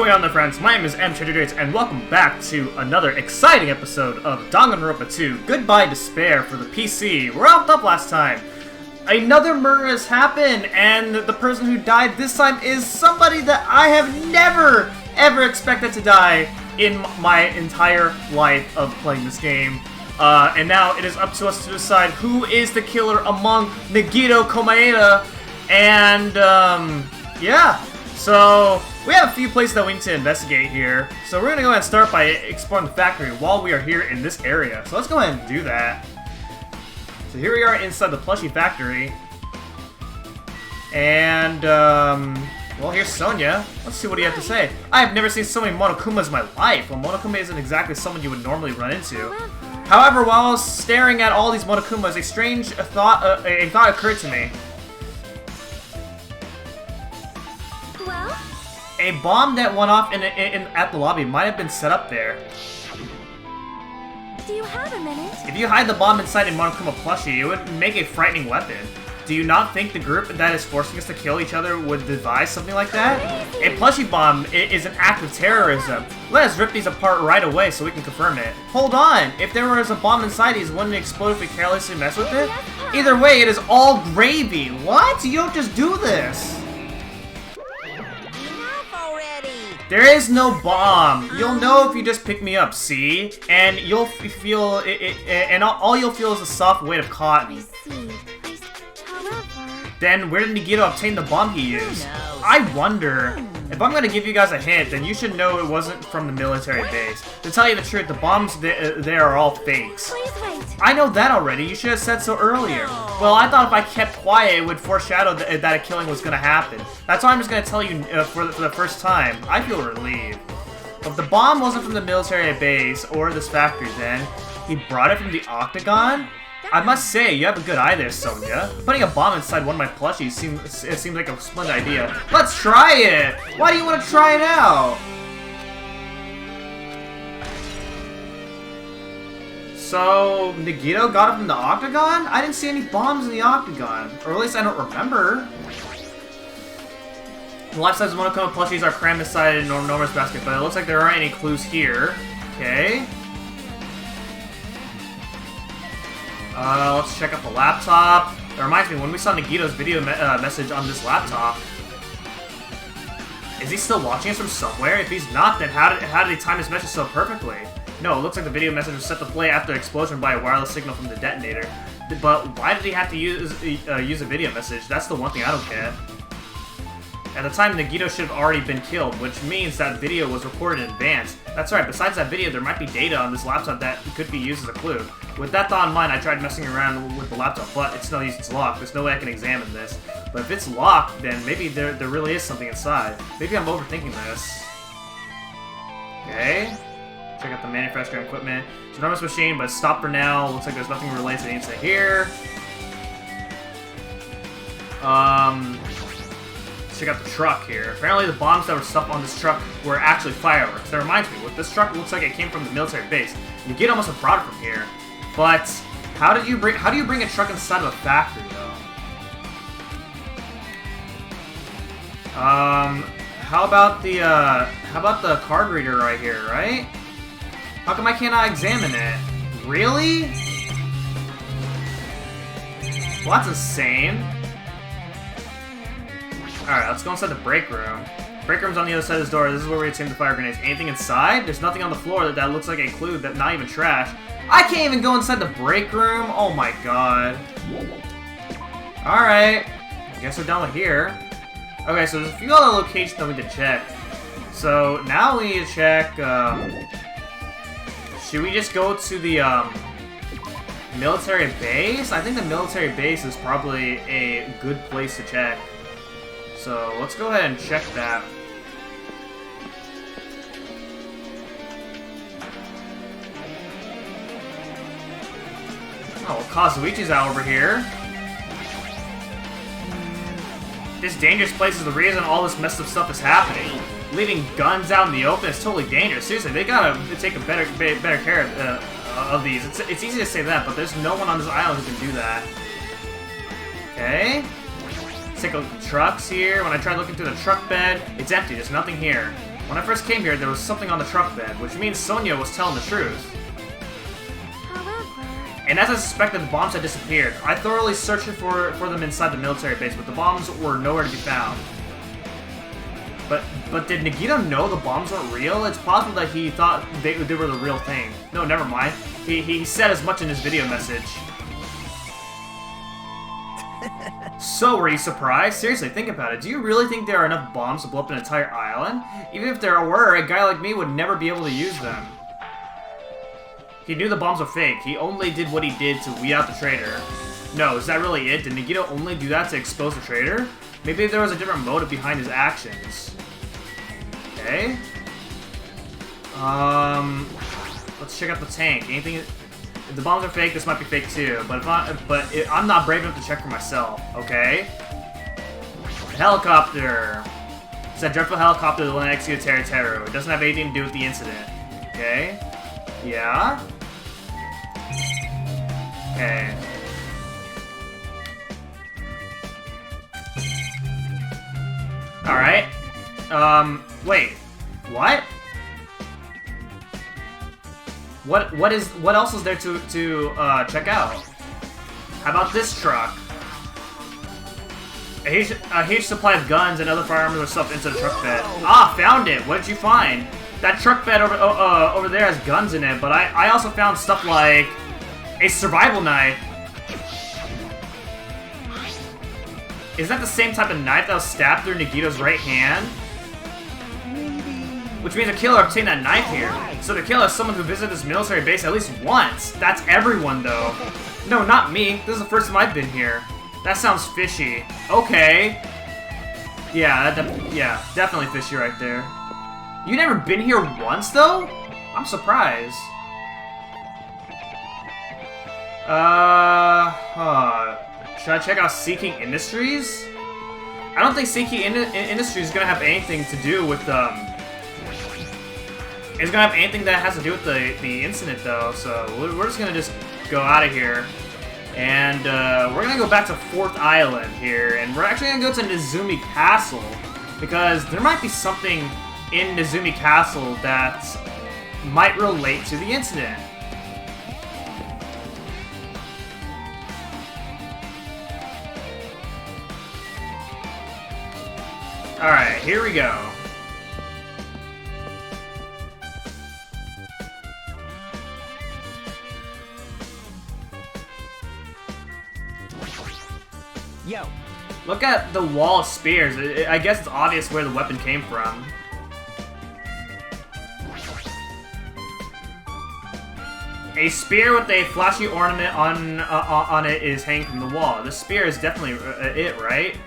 going on there, friends? My name is M. and welcome back to another exciting episode of Danganronpa 2 Goodbye Despair for the PC. We wrapped up last time. Another murder has happened, and the person who died this time is somebody that I have never, ever expected to die in my entire life of playing this game. And now it is up to us to decide who is the killer among Nagito, Komaeda, and, yeah. So, we have a few places that we need to investigate here. So we're going to go ahead and start by exploring the factory while we are here in this area. So let's go ahead and do that. So here we are inside the Plushie Factory. And, well, here's Sonia. Let's see what you have to say. I have never seen so many Monokumas in my life. Well, Monokuma isn't exactly someone you would normally run into. However, while I was staring at all these Monokumas, a strange thought occurred to me. A bomb that went off at the lobby might have been set up there. Do you have a minute? If you hide the bomb inside a Monokuma plushie, it would make a frightening weapon. Do you not think the group that is forcing us to kill each other would devise something like that? A plushie bomb is an act of terrorism. Let us rip these apart right away so we can confirm it. Hold on! If there was a bomb inside these, wouldn't it explode if we carelessly mess with it? Either way, it is all gravy. What? You don't just do this! There is no bomb. You'll know if you just pick me up, see? And you'll feel and all you'll feel is a soft weight of cotton. Then where did Nagito obtain the bomb he used? I wonder. If I'm gonna give you guys a hint, then you should know it wasn't from the military base. To tell you the truth, the bombs there are all fakes. I know that already. You should have said so earlier. Well, I thought if I kept quiet, it would foreshadow that a killing was gonna happen. That's why I'm just gonna tell you for the first time. I feel relieved. If the bomb wasn't from the military base or this factory, then he brought it from the Octagon. I must say, you have a good eye there, Sonia. Putting a bomb inside one of my plushies seems like a splendid idea. Let's try it! Why do you want to try it out? So, Nagito got it from the Octagon? I didn't see any bombs in the Octagon. Or at least I don't remember. The life-size Monokuma plushies are crammed inside an enormous basket, but it looks like there aren't any clues here. Okay. Let's check out the laptop. That reminds me, when we saw Nagito's video message on this laptop, is he still watching us from somewhere? If he's not, then how did he time his message so perfectly? No, it looks like the video message was set to play after the explosion by a wireless signal from the detonator. But why did he have to use a video message? That's the one thing I don't get. At the time, Nagito should have already been killed, which means that video was recorded in advance. That's right, besides that video, there might be data on this laptop that could be used as a clue. With that thought in mind, I tried messing around with the laptop, but it's no use, it's locked. There's no way I can examine this. But if it's locked, then maybe there really is something inside. Maybe I'm overthinking this. Okay. Check out the manufacturing equipment. It's an enormous machine, but stop for now. Looks like there's nothing related to the incident here. Check out the truck here. Apparently the bombs that were stuck on this truck were actually fireworks. That reminds me, with this truck, it looks like it came from the military base. Nagito must have brought it from here. But how do you bring a truck inside of a factory though? How about the card reader right here, right? How come I cannot examine it? Really? Well, that's insane. Alright, let's go inside the break room. Break room's on the other side of this door. This is where we attempt the fire grenades. Anything inside? There's nothing on the floor that looks like a clue, that not even trash. I can't even go inside the break room? Oh my god. Alright. I guess we're done with here. Okay, so there's a few other locations that we need to check. So, now we need to check, should we just go to the, military base? I think the military base is probably a good place to check. So, let's go ahead and check that. Oh, Kazuichi's out over here. This dangerous place is the reason all this messed up stuff is happening. Leaving guns out in the open is totally dangerous. Seriously, they gotta take a better care of these. It's easy to say that, but there's no one on this island who can do that. Okay. Let's take a look at the trucks here. When I tried looking through the truck bed, it's empty. There's nothing here. When I first came here, there was something on the truck bed, which means Sonia was telling the truth. And as I suspected, the bombs had disappeared. I thoroughly searched for them inside the military base, but the bombs were nowhere to be found. But did Nagito know the bombs weren't real? It's possible that he thought they were the real thing. No, never mind. He said as much in his video message. So, were you surprised? Seriously, think about it. Do you really think there are enough bombs to blow up an entire island? Even if there were, a guy like me would never be able to use them. He knew the bombs were fake. He only did what he did to weed out the traitor. No, is that really it? Did Nagito only do that to expose the traitor? Maybe there was a different motive behind his actions. Okay. Let's check out the tank. Anything? If the bombs are fake, this might be fake too. But I'm not brave enough to check for myself. Okay. Helicopter. It's that dreadful helicopter that went execute Teru. It doesn't have anything to do with the incident. Okay. Yeah. Okay. Alright. Wait. What? What else is there to check out? How about this truck? A huge supply of guns and other firearms were stuffed into the truck bed. Ah, found it! What did you find? That truck bed over there has guns in it, but I also found stuff like a survival knife. Is that the same type of knife that was stabbed through Nagito's right hand? Which means a killer obtained that knife here. So the killer is someone who visited this military base at least once. That's everyone, though. No, not me. This is the first time I've been here. That sounds fishy. Okay. Yeah, definitely fishy right there. You never been here once, though? I'm surprised. Should I check out Seeking Industries? I don't think Seeking Industries is gonna have anything to do with it's gonna have anything that has to do with the incident, though. So we're just gonna go out of here, and we're gonna go back to 4th Island here, and we're actually gonna go to Nezumi Castle because there might be something in Nezumi Castle that might relate to the incident. Alright, here we go. Yo. Look at the wall of spears. I guess it's obvious where the weapon came from. A spear with a flashy ornament on it is hanging from the wall. This spear is definitely it, right?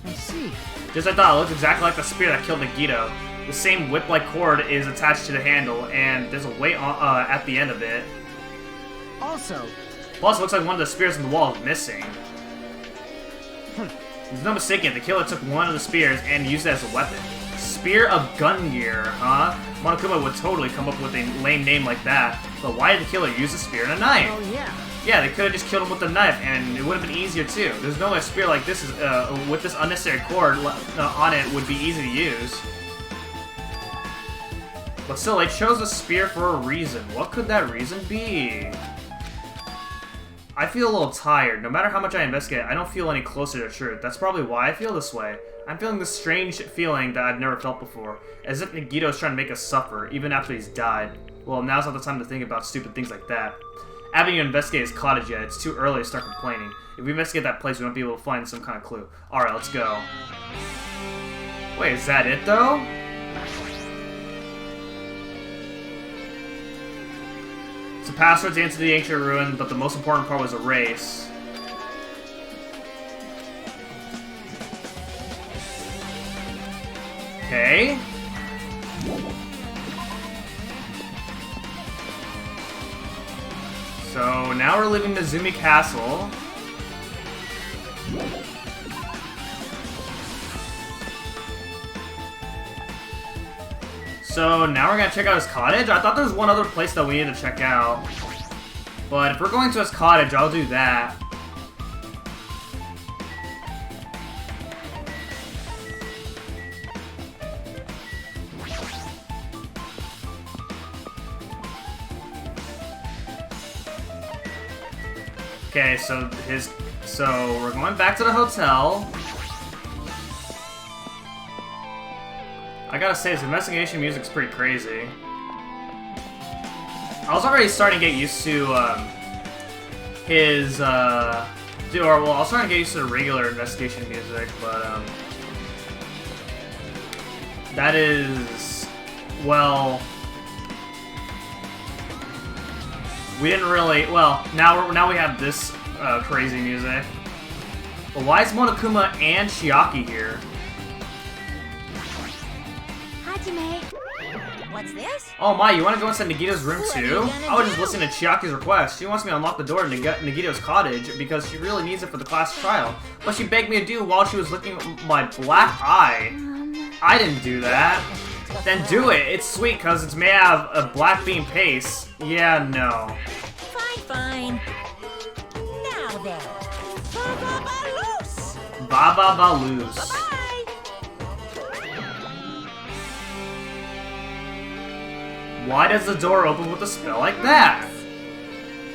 I see. Just like I thought, it looks exactly like the spear that killed Nagito. The same whip-like cord is attached to the handle, and there's a weight at the end of it. Also, plus, it looks like one of the spears in the wall is missing. There's no mistaking it, the killer took one of the spears and used it as a weapon. Spear of gun gear, huh? Monokuma would totally come up with a lame name like that. But why did the killer use a spear and a knife? oh yeah. Yeah, they could have just killed him with a knife, and it would have been easier too. There's no way a spear like this is, with this unnecessary cord on it would be easy to use. But still, they chose a spear for a reason. What could that reason be? I feel a little tired. No matter how much I investigate, I don't feel any closer to truth. That's probably why I feel this way. I'm feeling this strange feeling that I've never felt before. As if Nagito is trying to make us suffer, even after he's died. Well, now's not the time to think about stupid things like that. I haven't even investigated his cottage yet. It's too early to start complaining. If we investigate that place, we won't be able to find some kind of clue. Alright, let's go. Wait, is that it, though? It's a password to enter the ancient ruin, but the most important part was a race. Okay. So now we're leaving Nezumi Castle. So now we're gonna check out his cottage? I thought there was one other place that we needed to check out. But if we're going to his cottage, I'll do that. Okay, so we're going back to the hotel. I gotta say, his investigation music's pretty crazy. I was already starting to get used to his I was starting to get used to the regular investigation music, but that is, well, we didn't really. Well, now we have this crazy music. But why is Monokuma and Chiaki here? Hajime. What's this? Oh my, you want to go inside Nagito's room too? I was just listening to Chiaki's request. She wants me to unlock the door to Nagito's cottage because she really needs it for the class trial. But she begged me to do while she was licking my black eye. I didn't do that. Then do it. It's sweet because it's made out of a black bean paste. Yeah, no. Fine. Now then. Ba-ba-ba-loose. Ba-ba-ba-loose. Bye-bye. Why does the door open with a spell like that?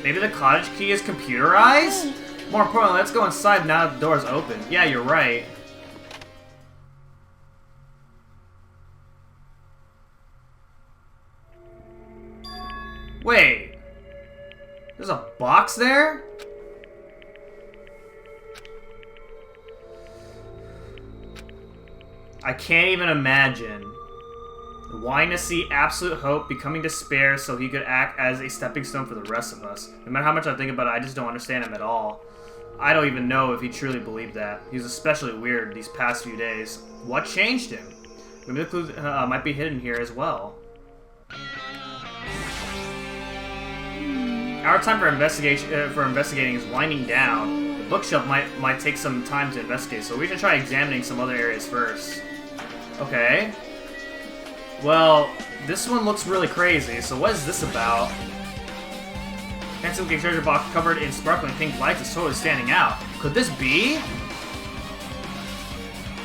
Maybe the cottage key is computerized? More importantly, let's go inside now that the door is open. Yeah, you're right. Wait. There's a box there? I can't even imagine. Wanting to see absolute hope becoming despair so he could act as a stepping stone for the rest of us. No matter how much I think about it, I just don't understand him at all. I don't even know if he truly believed that. He was especially weird these past few days. What changed him? Maybe the clues might be hidden here as well. Our time for investigating is winding down. The bookshelf might take some time to investigate, so we should try examining some other areas first. Okay. Well, this one looks really crazy, so what is this about? Handsome-looking treasure box covered in sparkling pink lights is totally standing out. Could this be?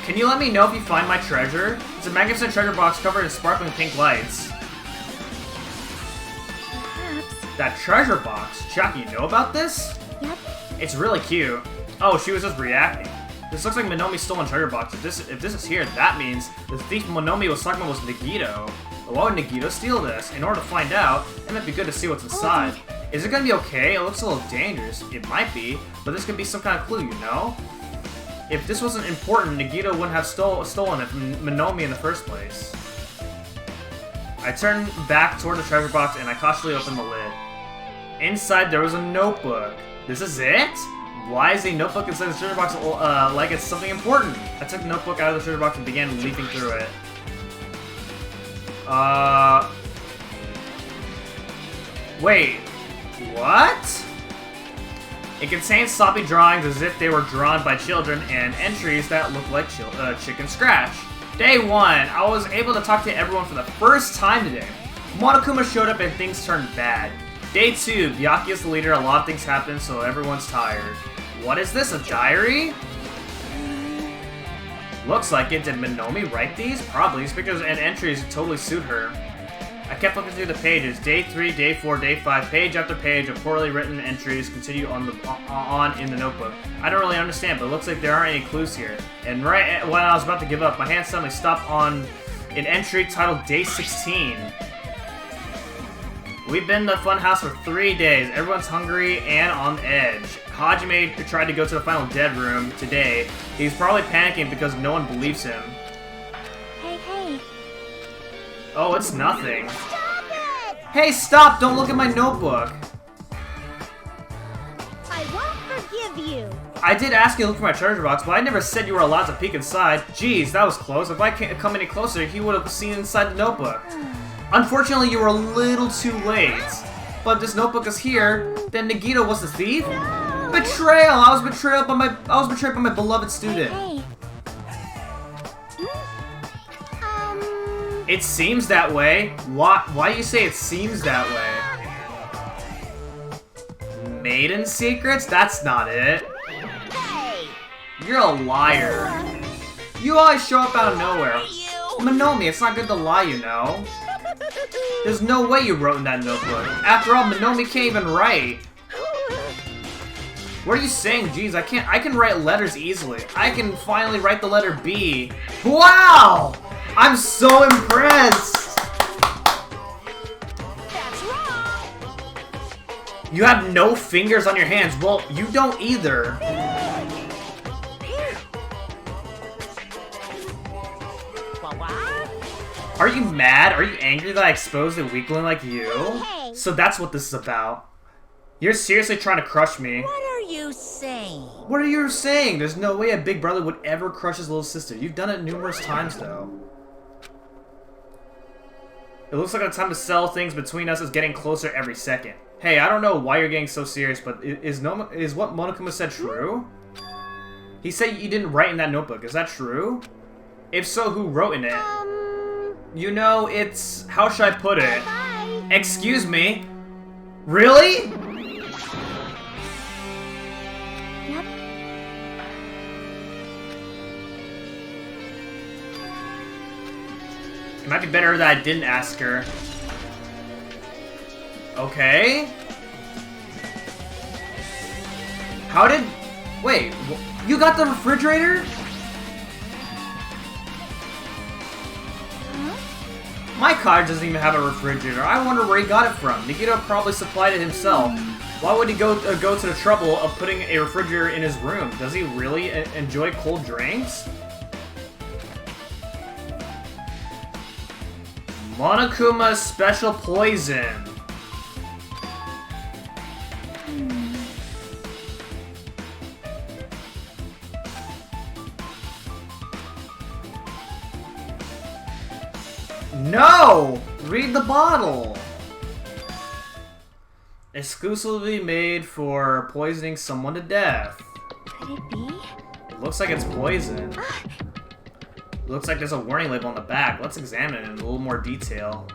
Can you let me know if you find my treasure? It's a magnificent treasure box covered in sparkling pink lights. Perhaps. That treasure box? Chiaki, you know about this? Yep. It's really cute. Oh, she was just reacting. This looks like Monomi's stolen treasure box. If this is here, that means the thief Monomi was talking about was Nagito. But why would Nagito steal this? In order to find out, it might be good to see what's inside. Is it gonna be okay? It looks a little dangerous. It might be, but this could be some kind of clue, you know? If this wasn't important, Nagito wouldn't have stolen it from Monomi in the first place. I turned back toward the treasure box and I cautiously opened the lid. Inside there was a notebook. This is it? Why is a notebook inside the treasure box like it's something important? I took the notebook out of the treasure box and began leafing through it. Wait. What? It contains sloppy drawings as if they were drawn by children and entries that look like chicken scratch. Day 1, I was able to talk to everyone for the first time today. Monokuma showed up and things turned bad. Day 2, Byakuya is the leader, a lot of things happen, so everyone's tired. What is this, a diary? Looks like it. Did Monomi write these? Probably, because entries totally suit her. I kept looking through the pages. Day 3, Day 4, Day 5, page after page of poorly written entries continue on in the notebook. I don't really understand, but it looks like there aren't any clues here. And right when I was about to give up, my hand suddenly stopped on an entry titled Day 16. We've been in the funhouse for 3 days. Everyone's hungry and on edge. Hajime tried to go to the final dead room today. He's probably panicking because no one believes him. Hey. Oh, it's nothing. Stop it! Hey, stop! Don't look at my notebook. I won't forgive you. I did ask you to look for my treasure box, but I never said you were allowed to peek inside. Jeez, that was close. If I can't come any closer, he would have seen inside the notebook. Unfortunately, you were a little too late. But if this notebook is here, then Nagito was the thief? No. Betrayal! I was betrayed by my beloved student. Hey. It seems that way. Why do you say it seems that way? Maiden secrets? That's not it. Hey. You're a liar. You always show up out of nowhere. You. Monomi, it's not good to lie, you know. There's no way you wrote in that notebook. After all, Monomi can't even write. What are you saying? Jeez, I can write letters easily. I can finally write the letter B. Wow! I'm so impressed! That's wrong. You have no fingers on your hands. Well, you don't either. Are you mad? Are you angry that I exposed a weakling like you? Hey. So that's what this is about. You're seriously trying to crush me. What are you saying? What are you saying? There's no way a big brother would ever crush his little sister. You've done it numerous times, though. It looks like the time to settle things between us is getting closer every second. Hey, I don't know why you're getting so serious, but is what Monokuma said true? He said you didn't write in that notebook. Is that true? If so, who wrote in it? You know, it's... how should I put it? Bye. Excuse me? Really? Yep. It might be better that I didn't ask her. Okay. How did... wait, you got the refrigerator? My cottage doesn't even have a refrigerator. I wonder where he got it from. Nagito probably supplied it himself. Why would he go to the trouble of putting a refrigerator in his room? Does he really enjoy cold drinks? Monokuma's special poison. No! Read the bottle! Exclusively made for poisoning someone to death. Could it be? It looks like it's poison. Looks like there's a warning label on the back. Let's examine it in a little more detail.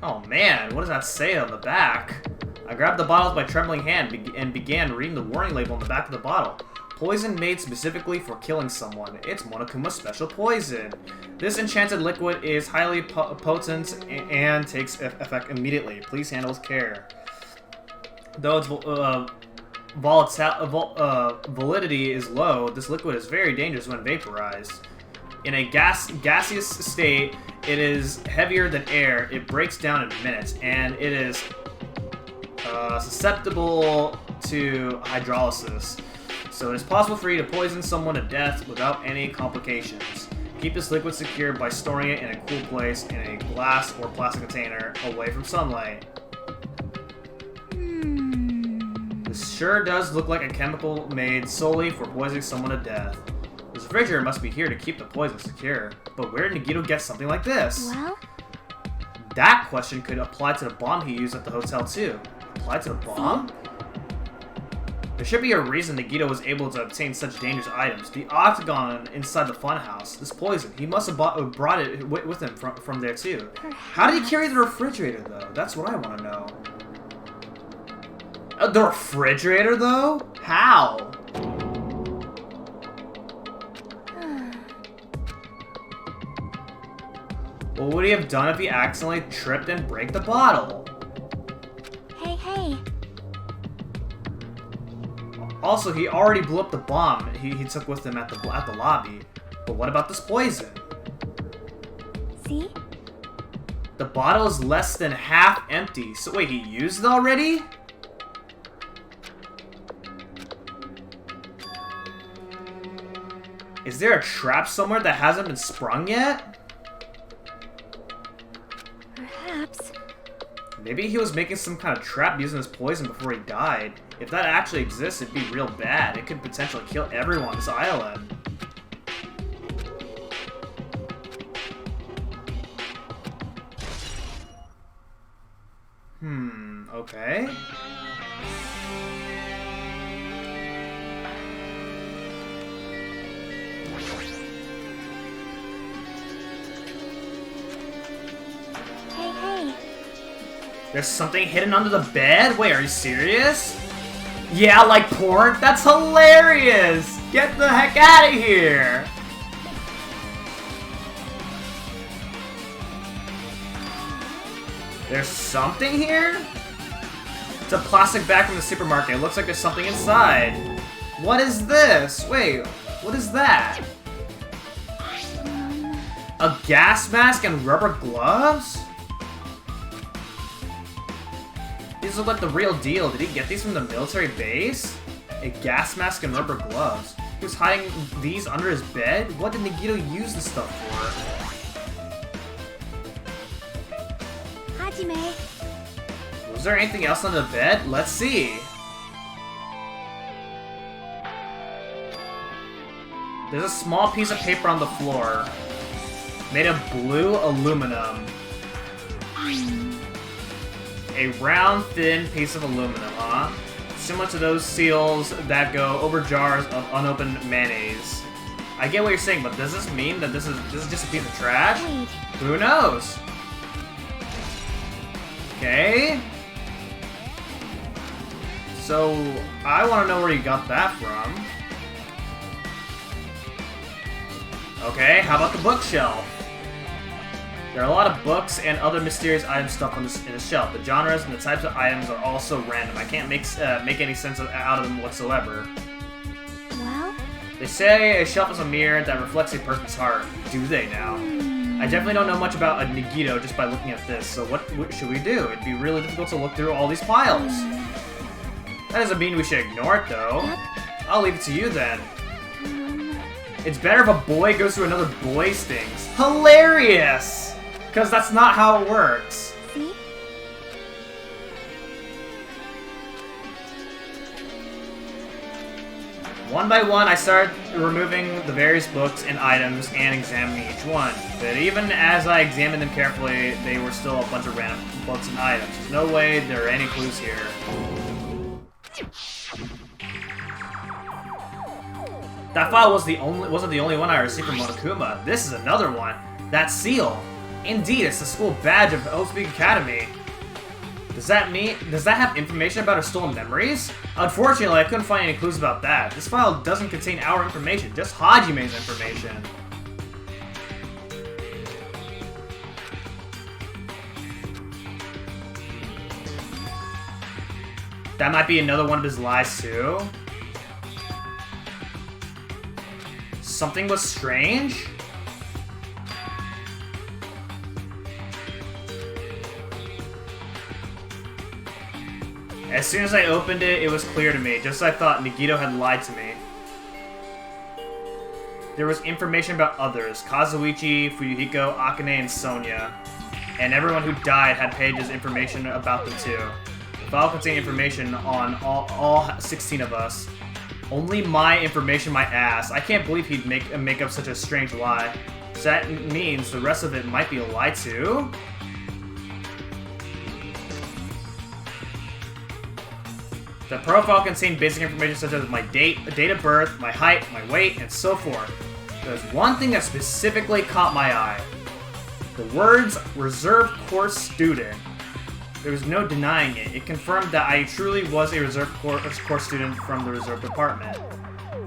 Oh man, what does that say on the back? I grabbed the bottle with my trembling hand and began reading the warning label on the back of the bottle. Poison made specifically for killing someone. It's Monokuma's special poison. This enchanted liquid is highly potent and takes effect immediately. Please handle with care. Though its validity is low, this liquid is very dangerous when vaporized. In a gaseous state, it is heavier than air. It breaks down in minutes, and it is susceptible to hydrolysis. So it is possible for you to poison someone to death without any complications. Keep this liquid secure by storing it in a cool place in a glass or plastic container away from sunlight. This sure does look like a chemical made solely for poisoning someone to death. This refrigerator must be here to keep the poison secure. But where did Nagito get something like this? Well? That question could apply to the bomb he used at the hotel too. Apply to the bomb? There should be a reason Nagito was able to obtain such dangerous items. The octagon inside the funhouse. This poison. He must have brought it with him from there too. How did he carry the refrigerator though? That's what I want to know. The refrigerator though? How? What would he have done if he accidentally tripped and break the bottle? Hey. Also, he already blew up the bomb he took with him at the lobby. But what about this poison? See? The bottle is less than half empty. So wait, he used it already? Is there a trap somewhere that hasn't been sprung yet? Perhaps. Maybe he was making some kind of trap using his poison before he died. If that actually exists, it'd be real bad. It could potentially kill everyone on this island. Okay. Hey. There's something hidden under the bed? Wait, are you serious? Yeah, like porn? That's hilarious! Get the heck out of here! There's something here? It's a plastic bag from the supermarket. It looks like there's something inside. What is this? Wait, what is that? A gas mask and rubber gloves? These look like the real deal. Did he get these from the military base? A gas mask and rubber gloves. He was hiding these under his bed? What did Nagito use this stuff for? Hajime. Was there anything else under the bed? Let's see. There's a small piece of paper on the floor. Made of blue aluminum. A round, thin piece of aluminum, huh? Similar to those seals that go over jars of unopened mayonnaise. I get what you're saying, but does this mean that this is just a piece of trash? Wait. Who knows? Okay. So, I want to know where you got that from. Okay, how about the bookshelf? There are a lot of books and other mysterious items stuffed in the shelf. The genres and the types of items are also random. I can't make any sense out of them whatsoever. Well? They say a shelf is a mirror that reflects a person's heart. Do they now? I definitely don't know much about a Nagito just by looking at this, so what should we do? It'd be really difficult to look through all these piles. That doesn't mean we should ignore it, though. Yep. I'll leave it to you, then. It's better if a boy goes through another boy's things. Hilarious! Because that's not how it works. See? One by one, I started removing the various books and items and examining each one. But even as I examined them carefully, they were still a bunch of random books and items. There's no way there are any clues here. That file wasn't the only one I received from Monokuma. This is another one. That seal. Indeed, it's the school badge of Spike Academy. Does that have information about our stolen memories? Unfortunately, I couldn't find any clues about that. This file doesn't contain our information, just Hajime's information. That might be another one of his lies, too. Something was strange? As soon as I opened it, it was clear to me, just as I thought Nagito had lied to me. There was information about others, Kazuichi, Fuyuhiko, Akane, and Sonia. And everyone who died had pages information about them too. The file contained information on all 16 of us. Only my information, my ass. I can't believe he'd make up such a strange lie. So that means the rest of it might be a lie too? The profile contained basic information such as my date of birth, my height, my weight, and so forth. There's one thing that specifically caught my eye. The words, reserve course student. There was no denying it. It confirmed that I truly was a reserve course student from the reserve department.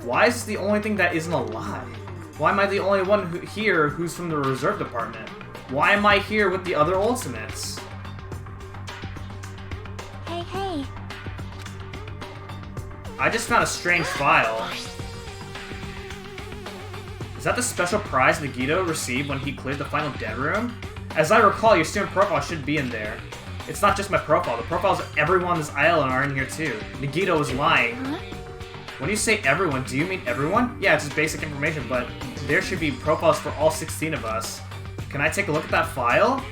Why is this the only thing that isn't a lie? Why am I the only one here who's from the reserve department? Why am I here with the other ultimates? Hey. I just found a strange file. Is that the special prize Nagito received when he cleared the final dead room? As I recall, your student profile should be in there. It's not just my profile. The profiles of everyone on this island are in here too. Nagito was lying. Huh? When you say everyone, do you mean everyone? Yeah, it's just basic information, but there should be profiles for all 16 of us. Can I take a look at that file?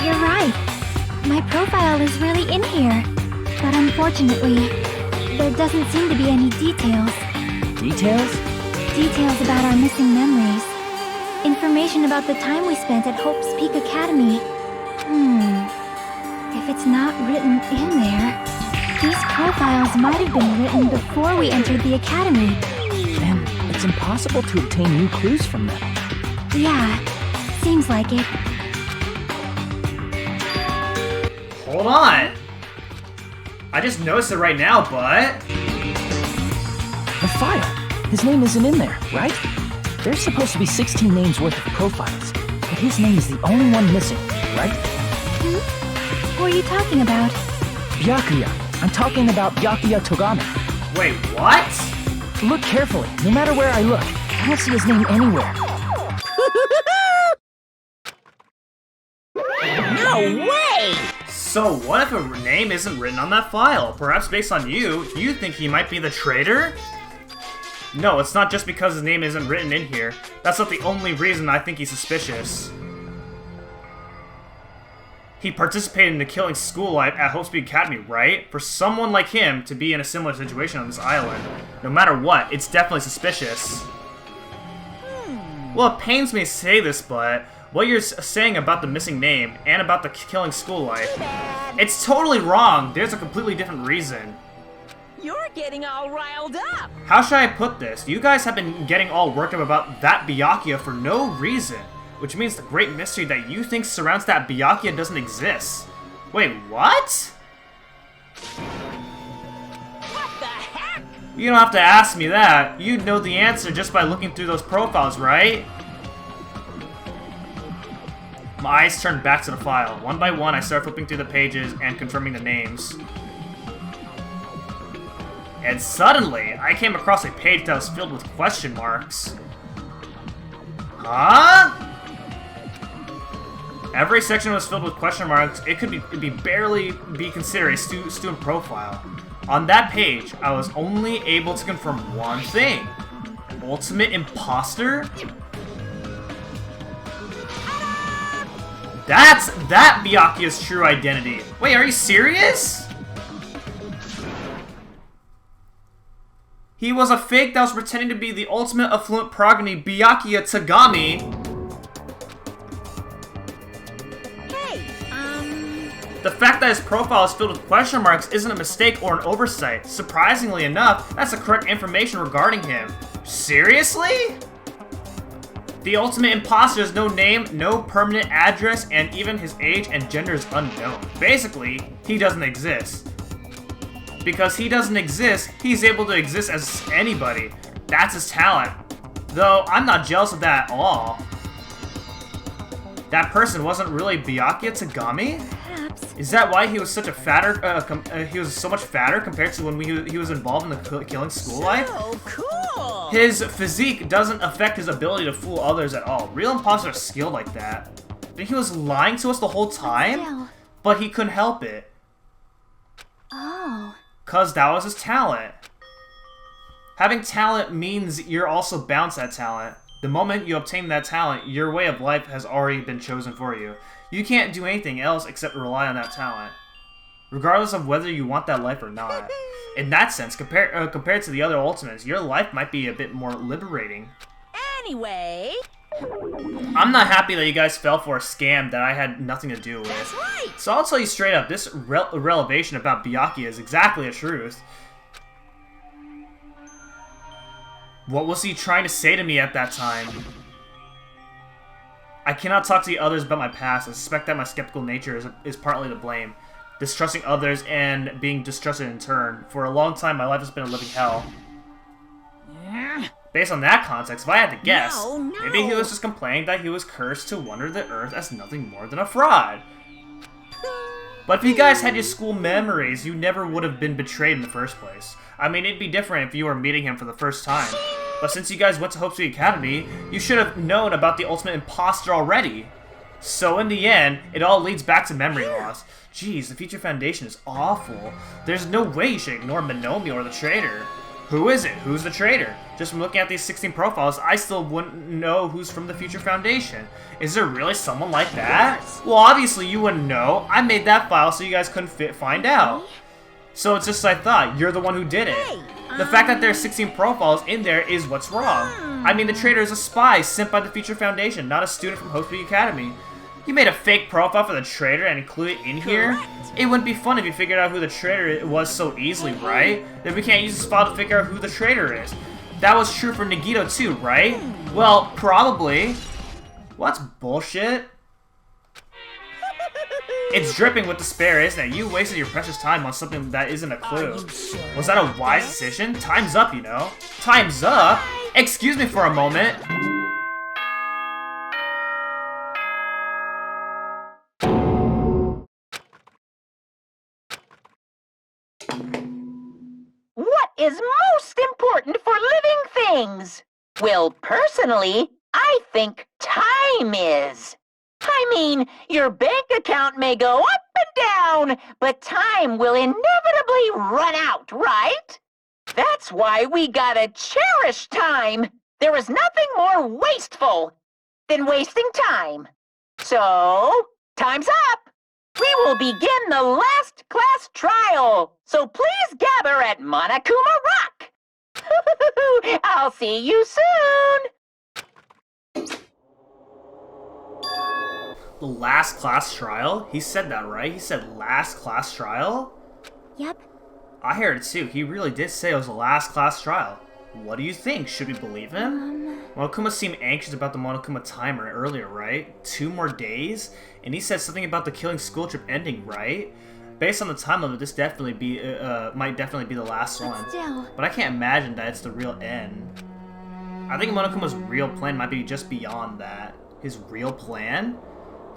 You're right. My profile is really in here. But unfortunately, there doesn't seem to be any details. Details? Details about our missing memories. Information about the time we spent at Hope's Peak Academy. If it's not written in there, these profiles might have been written before we entered the academy. Then it's impossible to obtain new clues from them. Yeah, seems like it. Hold on! I just noticed it right now, but... The file. His name isn't in there, right? There's supposed to be 16 names worth of profiles. But his name is the only one missing, right? Who are you talking about? Byakuya. I'm talking about Byakuya Togami. Wait, what? Look carefully. No matter where I look, I don't see his name anywhere. No way! So what if a name isn't written on that file? Perhaps based on you think he might be the traitor? No, it's not just because his name isn't written in here. That's not the only reason I think he's suspicious. He participated in the killing school life at Hope Speed Academy, right? For someone like him to be in a similar situation on this island, no matter what, it's definitely suspicious. Well, it pains me to say this, but what you're saying about the missing name and about the killing school life, it's totally wrong. There's a completely different reason. You're getting all riled up! How should I put this? You guys have been getting all worked up about that Byakuya for no reason. Which means the great mystery that you think surrounds that Byakuya doesn't exist. Wait, what? What the heck? You don't have to ask me that. You'd know the answer just by looking through those profiles, right? My eyes turned back to the file. One by one, I started flipping through the pages and confirming the names. And suddenly, I came across a page that was filled with question marks. Huh? Every section was filled with question marks. It could barely be considered a student profile. On that page, I was only able to confirm one thing. Ultimate imposter? That's that Byakuya's true identity. Wait, are you serious? He was a fake that was pretending to be the ultimate affluent progeny Byakuya Togami. The fact that his profile is filled with question marks isn't a mistake or an oversight. Surprisingly enough, that's the correct information regarding him. Seriously? The ultimate imposter has no name, no permanent address, and even his age and gender is unknown. Basically, he doesn't exist. Because he doesn't exist, he's able to exist as anybody. That's his talent. Though, I'm not jealous of that at all. That person wasn't really Byakuya Togami? Is that why he was such a he was so much fatter compared to when he was involved in the killing school life? Oh, cool! His physique doesn't affect his ability to fool others at all. Real imposters are skilled like that. Think he was lying to us the whole time? But he couldn't help it. Oh. 'Cause that was his talent. Having talent means you're also bound to that talent. The moment you obtain that talent, your way of life has already been chosen for you. You can't do anything else except rely on that talent, regardless of whether you want that life or not. In that sense, compared to the other Ultimates, your life might be a bit more liberating. Anyway... I'm not happy that you guys fell for a scam that I had nothing to do with. That's right! So I'll tell you straight up, this revelation about Byakuya is exactly the truth. What was he trying to say to me at that time? I cannot talk to the others about my past. I suspect that my skeptical nature is partly to blame. Distrusting others and being distrusted in turn. For a long time, my life has been a living hell. Based on that context, if I had to guess, maybe he was just complaining that he was cursed to wander the earth as nothing more than a fraud. But if you guys had your school memories, you never would have been betrayed in the first place. I mean, it'd be different if you were meeting him for the first time. But since you guys went to Hope Speed Academy, you should have known about the ultimate imposter already. So in the end, it all leads back to memory loss. Jeez, the Future Foundation is awful. There's no way you should ignore Monomi or the traitor. Who is it? Who's the traitor? Just from looking at these 16 profiles, I still wouldn't know who's from the Future Foundation. Is there really someone like that? Well, obviously you wouldn't know. I made that file so you guys couldn't find out. So it's just as I thought, you're the one who did it. The fact that there are 16 profiles in there is what's wrong. I mean, the traitor is a spy sent by the Future Foundation, not a student from Hope Speed Academy. You made a fake profile for the traitor and included it in here? It wouldn't be fun if you figured out who the traitor was so easily, right? Then we can't use this file to figure out who the traitor is. That was true for Nagito too, right? Well, probably. Well, that's bullshit. It's dripping with despair, isn't it? You wasted your precious time on something that isn't a clue. Was that a wise decision? Time's up, you know. Time's up? Excuse me for a moment. is most important for living things? Well, personally, I think time is. I mean, your bank account may go up and down, but time will inevitably run out, right? That's why we gotta cherish time. There is nothing more wasteful than wasting time. So, time's up. We will begin the last class trial. So please gather at Monokuma Rock. I'll see you soon. The last class trial? He said that, right? He said last class trial? Yep. I heard it too. He really did say it was the last class trial. What do you think? Should we believe him? Monokuma seemed anxious about the Monokuma timer earlier, right? 2 more days? And he said something about the killing school trip ending, right? Based on the time limit, this might definitely be the last one. Still. But I can't imagine that it's the real end. I think Monokuma's real plan might be just beyond that. His real plan?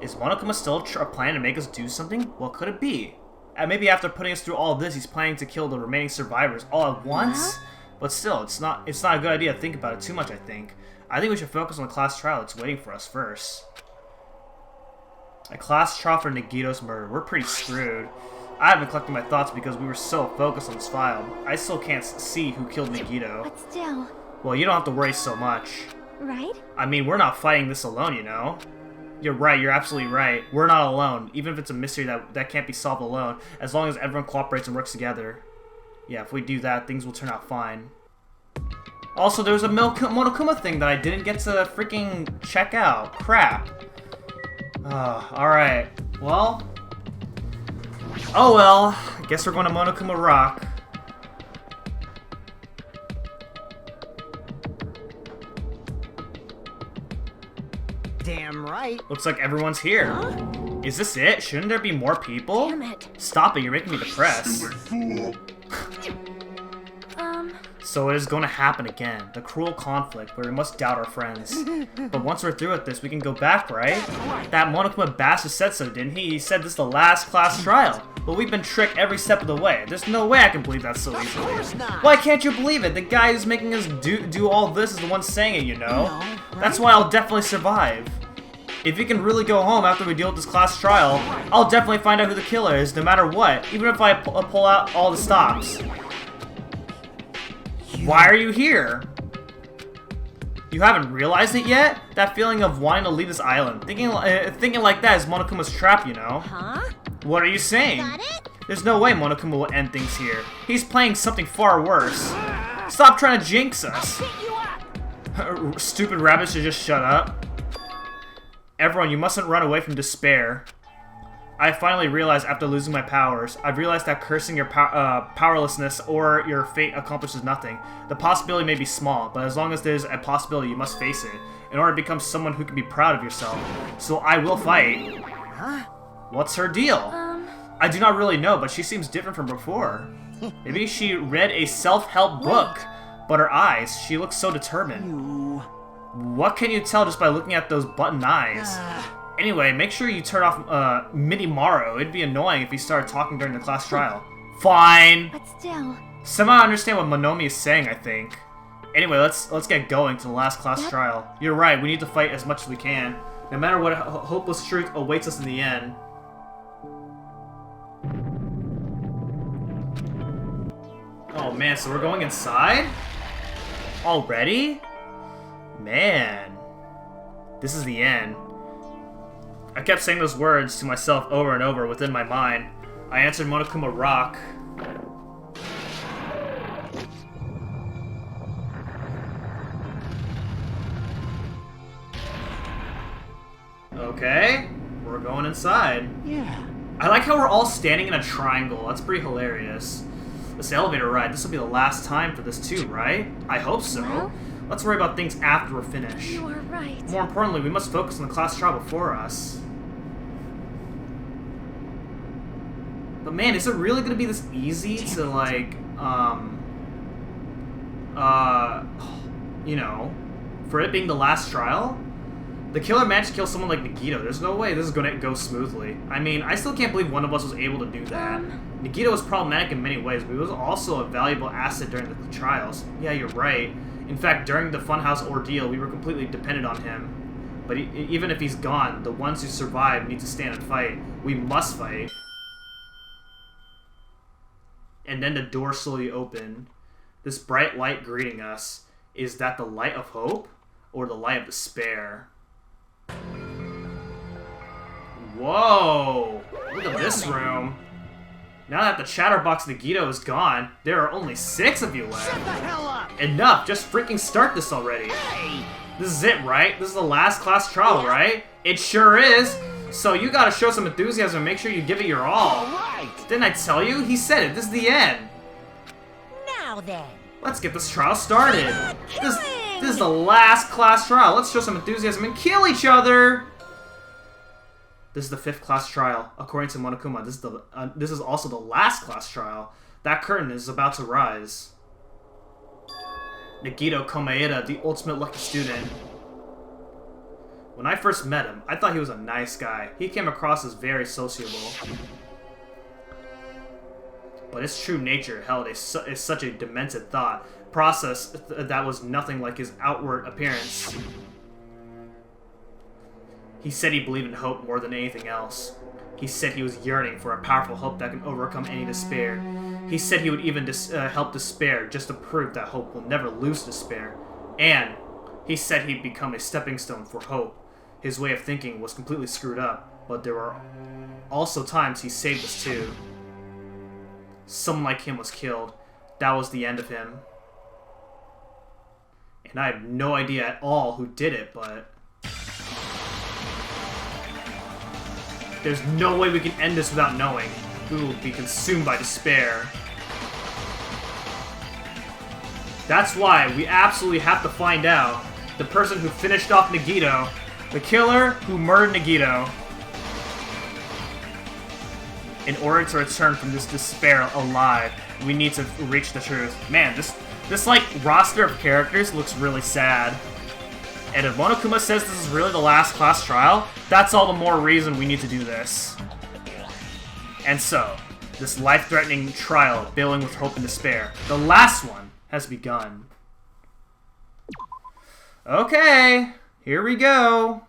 Is Monokuma still planning to make us do something? What could it be? And maybe after putting us through all of this, he's planning to kill the remaining survivors all at once? But still, it's not a good idea to think about it too much, I think. I think we should focus on the class trial that's waiting for us first. A class trial for Nagito's murder. We're pretty screwed. I haven't collected my thoughts because we were so focused on this file. I still can't see who killed Nagito. But still. Well, you don't have to worry so much. Right? I mean, we're not fighting this alone, you know? You're right, you're absolutely right. We're not alone, even if it's a mystery that can't be solved alone, as long as everyone cooperates and works together. Yeah, if we do that, things will turn out fine. Also, there was a Monokuma thing that I didn't get to freaking check out. Crap. Alright. Well. Oh well. I guess we're going to Monokuma Rock. Damn right. Looks like everyone's here. Is this it? Shouldn't there be more people? Damn it. Stop it, you're making me depressed. So it is going to happen again. The cruel conflict where we must doubt our friends. But once we're through with this, we can go back, right? That Monokuma bastard said so, didn't he? He said this is the last class trial. But we've been tricked every step of the way. There's no way I can believe that so easily. Why can't you believe it? The guy who's making us do all this is the one saying it, you know? That's why I'll definitely survive. If you can really go home after we deal with this class trial, I'll definitely find out who the killer is, no matter what, even if I pull out all the stops. Why are you here? You haven't realized it yet? That feeling of wanting to leave this island. Thinking like that is Monokuma's trap, you know? Huh? What are you saying? Got it? There's no way Monokuma will end things here. He's playing something far worse. Stop trying to jinx us. Pick you up. Stupid rabbit should just shut up. Everyone, you mustn't run away from despair. I finally realized after losing my powers, I've realized that cursing your powerlessness or your fate accomplishes nothing. The possibility may be small, but as long as there's a possibility, you must face it in order to become someone who can be proud of yourself. So I will fight. Huh? What's her deal? I do not really know, but she seems different from before. Maybe she read a self-help book, but her eyes, she looks so determined. What can you tell just by looking at those button eyes? Anyway, make sure you turn off Mini-Maru. It'd be annoying if he started talking during the class trial. Fine! But still. Somehow I understand what Monomi is saying, I think. Anyway, let's get going to the last class trial. You're right, we need to fight as much as we can. No matter what hopeless truth awaits us in the end. Oh man, so we're going inside? Already? Man. This is the end. I kept saying those words to myself over and over within my mind. I answered Monokuma Rock. Okay, we're going inside. Yeah. I like how we're all standing in a triangle. That's pretty hilarious. This elevator ride, this will be the last time for this too, right? I hope so. Well? Let's worry about things after we're finished. You are right. More importantly, we must focus on the class trial before us. But man, is it really gonna be this easy to like, you know, for it being the last trial? The killer managed to kill someone like Nagito. There's no way this is gonna go smoothly. I mean, I still can't believe one of us was able to do that. Nagito was problematic in many ways, but he was also a valuable asset during the trials. Yeah, you're right. In fact, during the Funhouse ordeal, we were completely dependent on him. But even if he's gone, the ones who survive need to stand and fight. We must fight. And then the door slowly opened. This bright light greeting us. Is that the light of hope? Or the light of despair? Whoa! Look at this room. Now that the Chatterbox Nagito is gone, there are only 6 of you left. Shut the hell up! Enough! Just freaking start this already. Hey! This is it, right? This is the last class trial, right? It sure is! So you gotta show some enthusiasm and make sure you give it your all. Alright! Didn't I tell you? He said it. This is the end. Now then. Let's get this trial started. This is the last class trial. Let's show some enthusiasm and kill each other. This is the 5th class trial, according to Monokuma. This is also the last class trial. That curtain is about to rise. Nagito Komaeda, the ultimate lucky student. When I first met him, I thought he was a nice guy. He came across as very sociable. But his true nature held is such a demented thought process that was nothing like his outward appearance. He said he believed in hope more than anything else. He said he was yearning for a powerful hope that can overcome any despair. He said he would even help despair just to prove that hope will never lose despair. And he said he'd become a stepping stone for hope. His way of thinking was completely screwed up, but there were also times he saved us too. Someone like him was killed. That was the end of him. And I have no idea at all who did it, but... there's no way we can end this without knowing. We will be consumed by despair. That's why we absolutely have to find out the person who finished off Nagito, the killer who murdered Nagito, in order to return from this despair alive. We need to reach the truth. Man, this like roster of characters looks really sad. And if Monokuma says this is really the last class trial, that's all the more reason we need to do this. And so, this life-threatening trial, bailing with hope and despair, the last one, has begun. Okay, here we go.